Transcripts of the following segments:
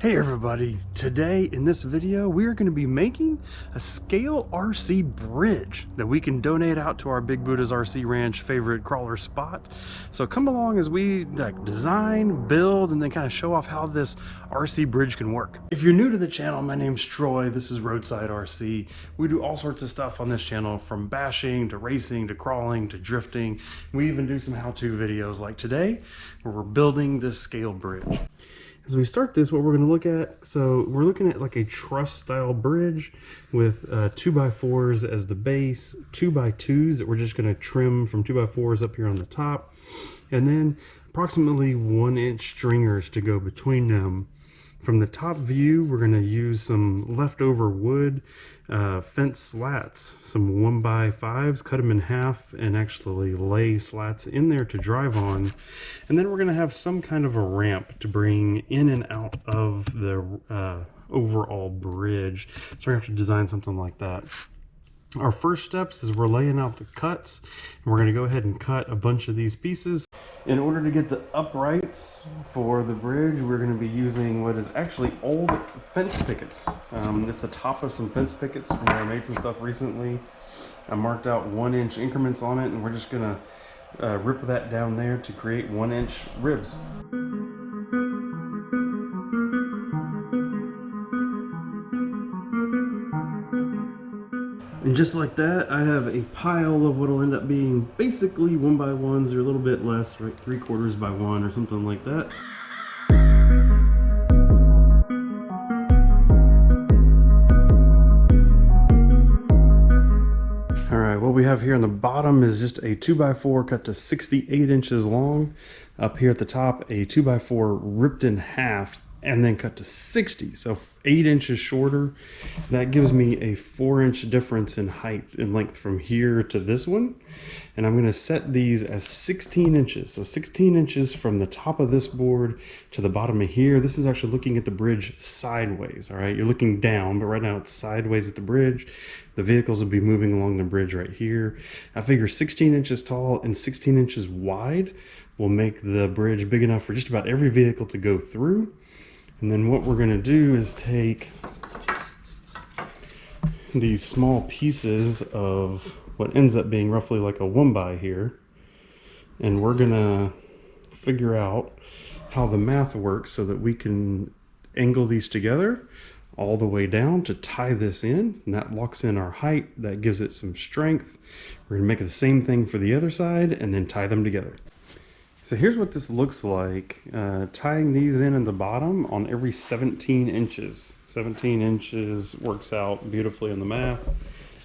Hey everybody, today in this video we are going to be making a scale RC bridge that we can donate out to our Big Buddha's RC Ranch favorite crawler spot. So come along as we design, build, and then kind of show off how this RC bridge can work. If you're new to the channel, my name's Troy, this is Roadside RC. We do all sorts of stuff on this channel, from bashing to racing to crawling to drifting. We even do some how-to videos like today where we're building this scale bridge. As we start this, what we're going to look at, so we're looking at like a truss style bridge with 2x4s as the base, 2x2s that we're just going to trim from 2x4s up here on the top, and then approximately 1-inch stringers to go between them. From the top view, we're going to use some leftover wood fence slats, some 1x5s, cut them in half and actually lay slats in there to drive on. And then we're going to have some kind of a ramp to bring in and out of the overall bridge. So we're going to have to design something like that. Our first steps is we're laying out the cuts, and we're going to go ahead and cut a bunch of these pieces. In order to get the uprights for the bridge, we're going to be using what is actually old fence pickets. It's the top of some fence pickets from where I made some stuff recently. I marked out 1-inch increments on it, and we're just going to rip that down there to create 1-inch ribs. And just like that, I have a pile of what will end up being basically 1x1s or a little bit less, right? 3/4 by 1 or something like that. All right, what we have here on the bottom is just a 2x4 cut to 68 inches long. Up here at the top, a 2x4 ripped in half and then cut to 60, so 8 inches shorter. That gives me a 4-inch difference in height and length from here to this one, and I'm going to set these as 16 inches, so 16 inches from the top of this board to the bottom of here. This is actually looking at the bridge sideways. All right, you're looking down, but right now it's sideways at the bridge. The vehicles will be moving along the bridge right here. I figure 16 inches tall and 16 inches wide will make the bridge big enough for just about every vehicle to go through. And then what we're going to do is take these small pieces of what ends up being roughly like a 1x here, and we're going to figure out how the math works so that we can angle these together all the way down to tie this in, and that locks in our height. That gives it some strength. We're going to make the same thing for the other side and then tie them together. So here's what this looks like, tying these in the bottom on every 17 inches. 17 inches works out beautifully in the math.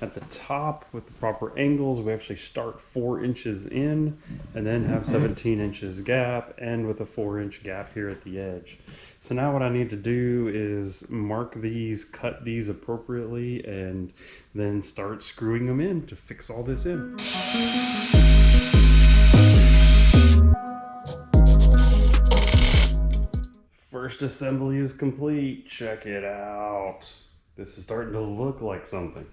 At the top, with the proper angles, we actually start 4 inches in and then have 17 inches gap, and with a 4-inch gap here at the edge. So now what I need to do is mark these, cut these appropriately, and then start screwing them in to fix all this in. First assembly is complete. Check it out. This is starting to look like something.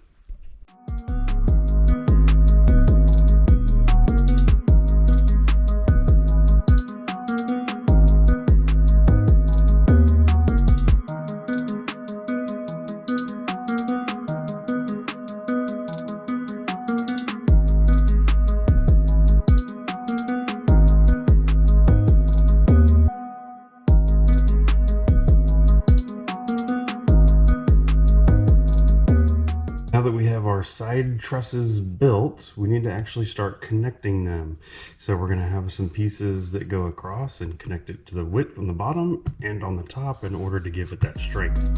Now that we have our side trusses built, we need to actually start connecting them. So we're going to have some pieces that go across and connect it to the width on the bottom and on the top in order to give it that strength.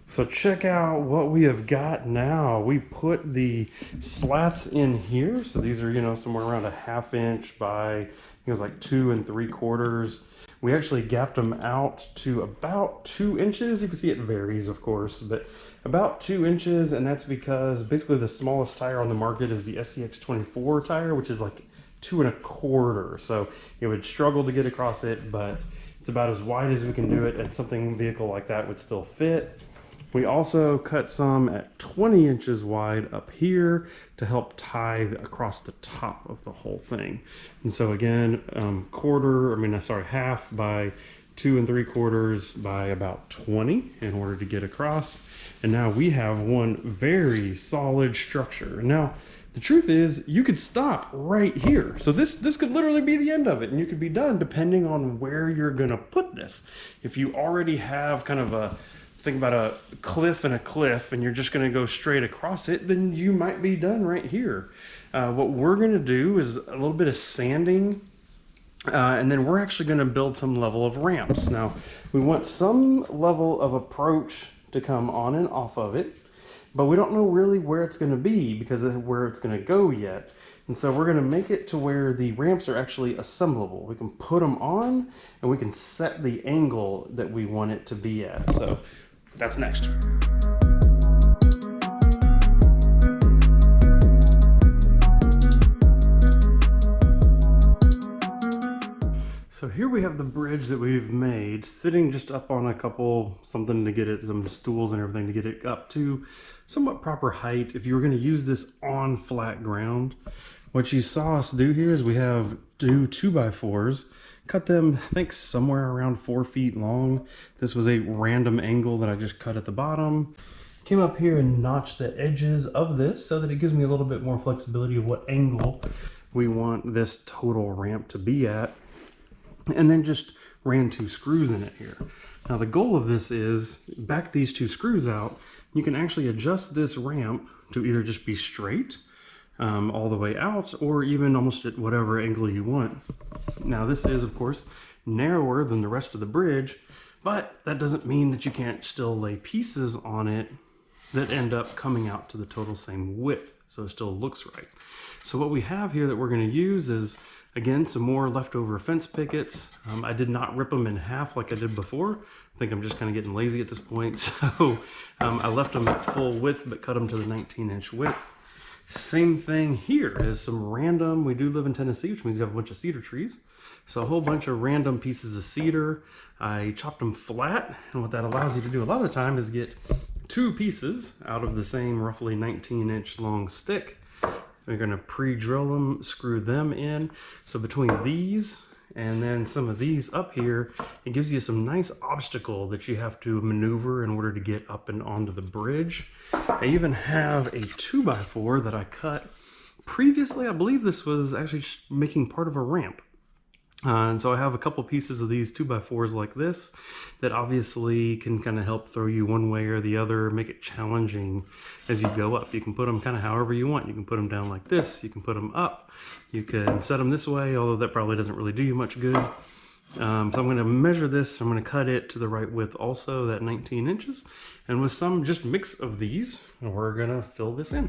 So check out what we have got now. We put the slats in here. So these are, you know, somewhere around a 1/2 inch by, I think it was like 2 3/4. We actually gapped them out to about 2 inches. You can see it varies, of course, but about 2 inches. And that's because basically the smallest tire on the market is the SCX 24 tire, which is like 2.25, so it would struggle to get across it, but it's about as wide as we can do it, and something vehicle like that would still fit. We also cut some at 20 inches wide up here to help tie across the top of the whole thing. And so again, half by 2 3/4 by about 20 in order to get across. And now we have one very solid structure. Now, the truth is, you could stop right here. So this could literally be the end of it, and you could be done depending on where you're gonna put this. If you already have kind of think about a cliff and a cliff, and you're just gonna go straight across it, then you might be done right here. What we're gonna do is a little bit of sanding, and then we're actually gonna build some level of ramps. Now, we want some level of approach to come on and off of it, but we don't know really where it's gonna be because of where it's gonna go yet. And so we're gonna make it to where the ramps are actually assemblable. We can put them on, and we can set the angle that we want it to be at. So that's next. So here we have the bridge that we've made sitting just up on something to get it, some stools and everything to get it up to somewhat proper height. If you were going to use this on flat ground, what you saw us do here is we have 2x4s, cut them, I think somewhere around 4 feet long. This was a random angle that I just cut at the bottom. Came up here and notched the edges of this so that it gives me a little bit more flexibility of what angle we want this total ramp to be at. And then just ran 2 screws in it here. Now the goal of this is back these 2 screws out. You can actually adjust this ramp to either just be straight all the way out, or even almost at whatever angle you want. Now this is of course narrower than the rest of the bridge, but that doesn't mean that you can't still lay pieces on it that end up coming out to the total same width, so it still looks right. So what we have here that we're going to use is, again, some more leftover fence pickets. I did not rip them in half like I did before. I think I'm just kind of getting lazy at this point. So I left them at full width, but cut them to the 19-inch width. Same thing here is some random, we do live in Tennessee, which means you have a bunch of cedar trees. So a whole bunch of random pieces of cedar. I chopped them flat, and what that allows you to do a lot of the time is get 2 pieces out of the same roughly 19-inch long stick. We're going to pre-drill them, screw them in. So between these and then some of these up here, it gives you some nice obstacle that you have to maneuver in order to get up and onto the bridge. I even have a 2x4 that I cut previously. I believe this was actually making part of a ramp. And so I have a couple pieces of these 2x4s like this that obviously can kind of help throw you one way or the other, make it challenging as you go up. You can put them kind of however you want. You can put them down like this, you can put them up, you can set them this way, although that probably doesn't really do you much good. So I'm going to measure this, I'm going to cut it to the right width also, that 19 inches. And with some just mix of these, we're going to fill this in.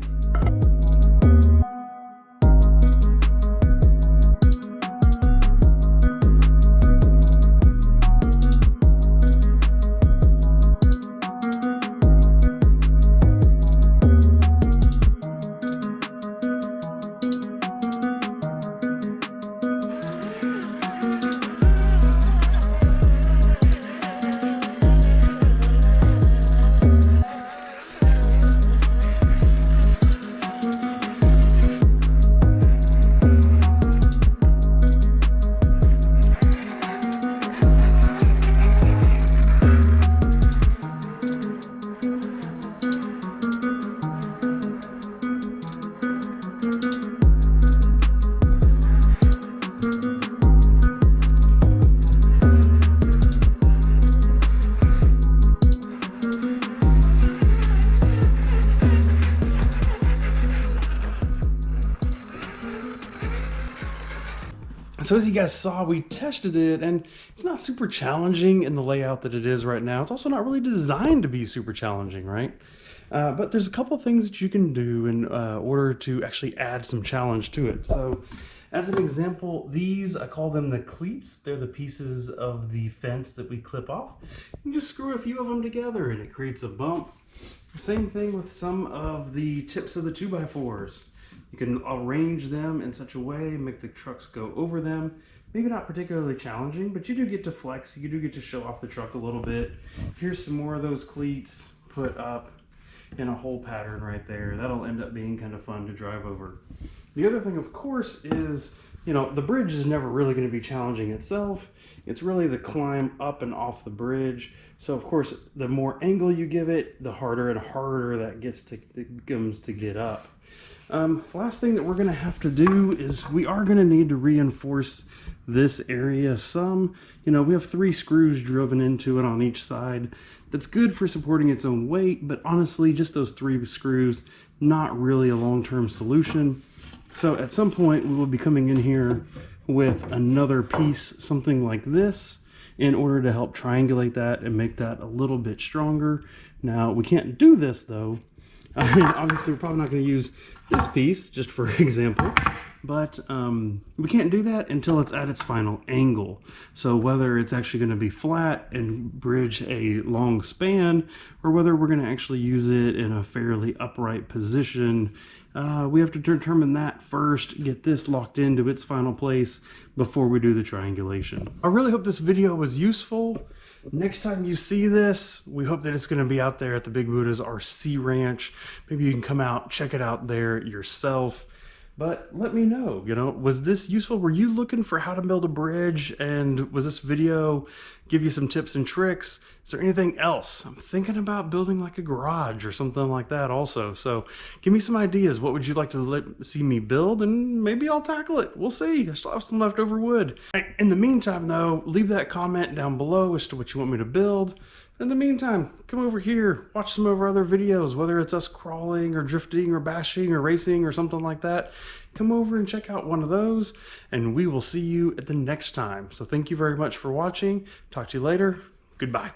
So as you guys saw, we tested it, and it's not super challenging in the layout that it is right now. It's also not really designed to be super challenging, right? But there's a couple things that you can do in order to actually add some challenge to it. So as an example, these, I call them the cleats. They're the pieces of the fence that we clip off. You just screw a few of them together and it creates a bump. Same thing with some of the tips of the 2x4s. You can arrange them in such a way, make the trucks go over them. Maybe not particularly challenging, but you do get to flex. You do get to show off the truck a little bit. Here's some more of those cleats put up in a hole pattern right there. That'll end up being kind of fun to drive over. The other thing, of course, is, you know, the bridge is never really going to be challenging itself. It's really the climb up and off the bridge. So of course, the more angle you give it, the harder and harder that becomes to get up. Last thing that we're going to have to do is we are going to need to reinforce this area some. You know, we have 3 screws driven into it on each side. That's good for supporting its own weight, but honestly, just those 3 screws, not really a long-term solution. So at some point, we will be coming in here with another piece, something like this, in order to help triangulate that and make that a little bit stronger. Now, we can't do this though. I mean, obviously, we're probably not going to use this piece, just for example, but we can't do that until it's at its final angle. So whether it's actually going to be flat and bridge a long span, or whether we're going to actually use it in a fairly upright position, we have to determine that first, get this locked into its final place before we do the triangulation. I really hope this video was useful. Next time you see this, we hope that it's going to be out there at the Big Buddha's RC Ranch. Maybe you can come out, check it out there yourself. But let me know, you know, was this useful? Were you looking for how to build a bridge? And was this video give you some tips and tricks? Is there anything else? I'm thinking about building like a garage or something like that also. So give me some ideas. What would you like to see me build? And maybe I'll tackle it. We'll see. I still have some leftover wood. In the meantime though, leave that comment down below as to what you want me to build. In the meantime, come over here, watch some of our other videos, whether it's us crawling or drifting or bashing or racing or something like that. Come over and check out one of those, and we will see you at the next time. So thank you very much for watching. Talk to you later. Goodbye.